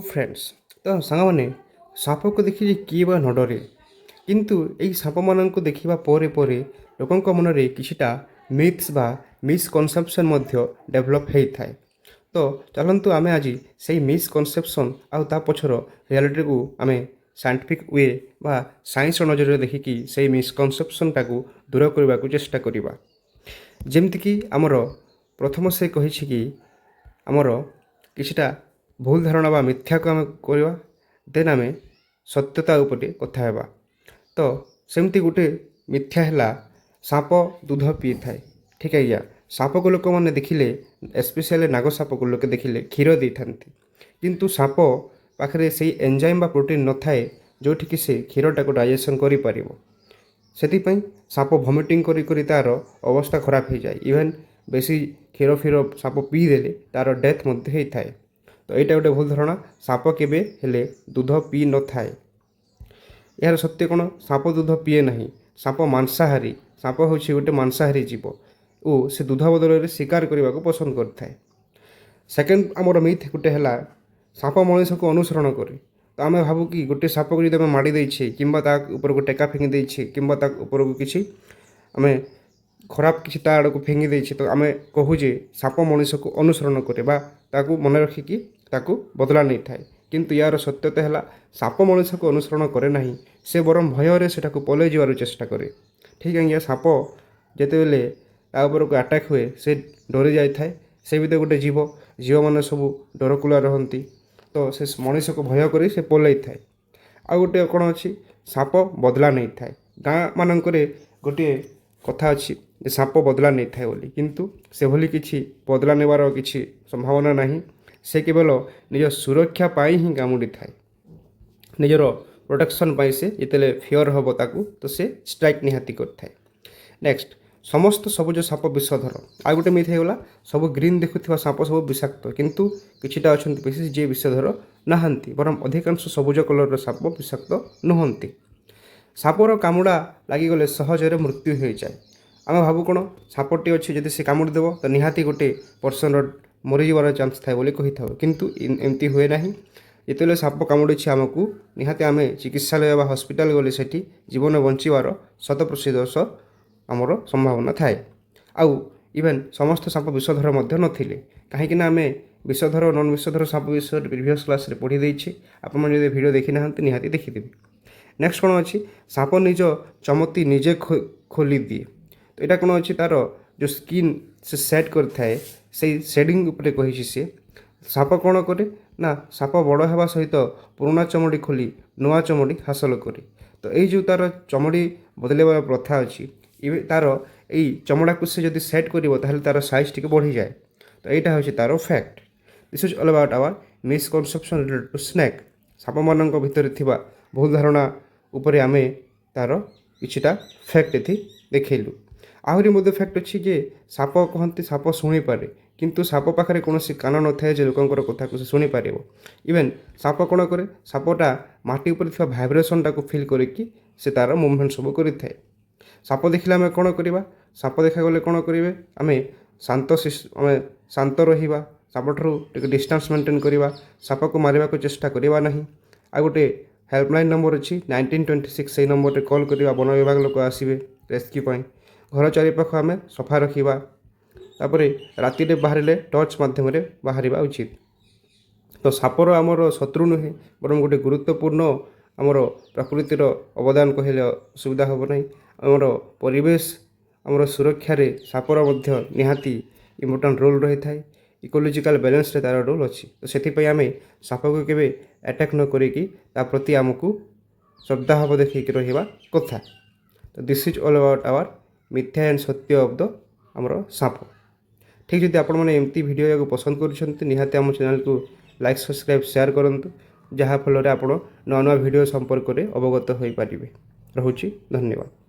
Friends तो सांगने shop को देखिए किए बा न डरे किंतु यही साप मान देखा पर लोकों मन में किछिटा मिथ्स बा मिसकनसेप्शन डेभलप होता है। तो चलतु आम आज से मिसकनसेप्शन आ पछर रियालिटी को आम साइंटिफिक वे बा साइंस नजर देखिकी से मिसकनसेप्शन टाक दूर करने को चेष्टा करवा। जमतीक आमर प्रथम से कही कि आमर किछिटा भूल धारणा बा मिथ्या को आम करवा देन आम सत्यता उपरे कथा हेबा। तो सेमती गोटे मिथ्या है साप दूध पी थाए। ठीक है या साप को लोक मैंने देखिले स्पेशली नाग साप को लोक देखिले क्षीर दे था किंतु साप पाखे से एंजाइम बा प्रोटीन न थाए जो कि से क्षीरटा को डाइजेशन कर साप भमिटिंग करी तार अवस्था खराब हो जाए। इवेन बेसी क्षीर फीर साप पीदेले तार डेथ होता है। तो यहाँ गोटे भूल धारणा साप केबे हेले दूध पी न थाए। यार सत्य कौन साप दूध पीए ना। साप मांसाहारी साप हूँ गोटे मांसाहारी जीव और से दूध बदल शिकार करने को पसंद करता। सेकेंड आमर मिथ गोटे है साप मनीष को अनुसरण करे। तो आम भावु कि गोटे साप को जब माड़ी देछे किंबा ता ऊपर को टेका फिंगी देछे किंबा ता ऊपर को किसी आम खराब किसी ता आड़ को फिंगी देछे तो आम कहूजे साप मनीष को अनुसरण करे बा ताकू मन रखिकी ताकू बदला नहीं थाए। किंतु यार सत्यता है साप मनीष को अनुसरण करे नहीं से बरम भयर से पलै जीवार चेष्टा करे। ठीक है साप जितेबले ता ऊपर को अटैक हुए से डरी जाए से भी तो गोटे जीव जीव मैंने सब डरकुला रहती। तो से मनीष को भय कर से पलै थाए। आ गोटे कौन अच्छी साप बदला नहीं थाए। गाँ मानक गोटे कथा अच्छी साप बदला नहीं थाए बोली किंतु से भली किसी बदला नेबार किसी संभावना नहीं। से केवल निज सुरक्षा पाई ही कामुड़ी थाए निजर प्रोटेक्शन पाई से जिते फियर हम ताकू तो से स्ट्राइक निहाती करथाए। नेक्स्ट समस्त सबुज साप विषधर। आ गोटे मिथ होगा सब ग्रीन देखुवा साप सब विषाक्त किंतु किछिटा अच्छा स्पीसीज जे विषधर नहांती बरम अधिकांश सबुज कलर साप विषाक्त नुहंती। सापर कामुड़ा लगिगले सहजरे मृत्यु हो जाए। आम भावु कौन सापटी अच्छी जब से कामुड़ी देव तो निहाती गोटे पर्सन मरीजार चान्स थाए बोली कही था किंतु एमती हुए ना। जिते साप कामुड़ी आमको निहाती आम चिकित्सालय बा हॉस्पिटल गले से जीवन बंचार 100% आमर संभावना थाए। आउ इवेन समस्त साप विषधर नथिले कहीं आम विषधर और नन विषधर साप विषय प्रिवियस क्लास रे पढ़ी देछि। आपण मैंने वीडियो देखी ना निहाती देखिदेवी। नेक्स्ट कौन अच्छी साप निज चमती निजे खोली दिए। तो यहाँ कौन अच्छी तार जो स्किन से सेट करए से शेडिंग उपरे कही सी साप कौन करे ना साप बड़ होगा सहित पुराना चमड़ी खोली नुआ चमड़ी हासिल करे। तो ये जो तार चमड़ी बदलवार प्रथा अच्छी तार यही चमड़ा को से जब सेट कर तार साइज टी बढ़ी जाए। तो यहाँ हूँ तार fact. This is all about our misconception related to snake. साप मान भितर थिबा भूल धारणा उपरे आम तार किछिटा फैक्ट ये देखलु। आहरी मध्य फैक्ट अच्छी जे साप कहते साप शुणी पारे किंतु साप पाखे कौन कान न थाए जे लोकंर कथा को शुणी पार। इवेन साप कौन करे सापटा माटी उपर थिबा भाइब्रेशन टाक फिल करके से तार मुवमेंट सब करें। साप देखिले आम कौन करवा साप देखा गले कौन करेंगे आम शांत रहा साप ठार डिस्टेंस मेंटेन करवा साप को मारे को चेष्टा करवा ना। आ गोटे हेल्पलाइन नंबर अच्छी 1926 से नंबर रे कॉल करवा वन विभाग लोक आसवे रेस्क्यू घर चारिपाख आम सफा रखा तापर राति बाहर टर्च मध्यम बाहर उचित। तो सापर आमर शत्रु नुहे बरम गोटे गुरुत्वपूर्ण आमर प्रकृतिर अवदान कहले असुविधा हम ना। आमर परिवेश आमर सुरक्षा रे सापर मध्य निहाती इम्पोर्टाट रोल रही है। इकोलोजिकल बैलेंस रे तार रोल अच्छी। तो से आम साप को केवे अटैक न करी प्रति आमको श्रद्धाभाव देखिक रहा कथा। तो this is all about our मिथ्या एंड सत्य ऑफ द आमर साप। ठीक जदि आपण मैंने एमती वीडियो या पसंद कर निहाती आम चैनल को लाइक सब्सक्राइब शेयर करूँ जहाँफल आप नवा नवा वीडियो संपर्क में अवगत हो पारे। रोचे धन्यवाद।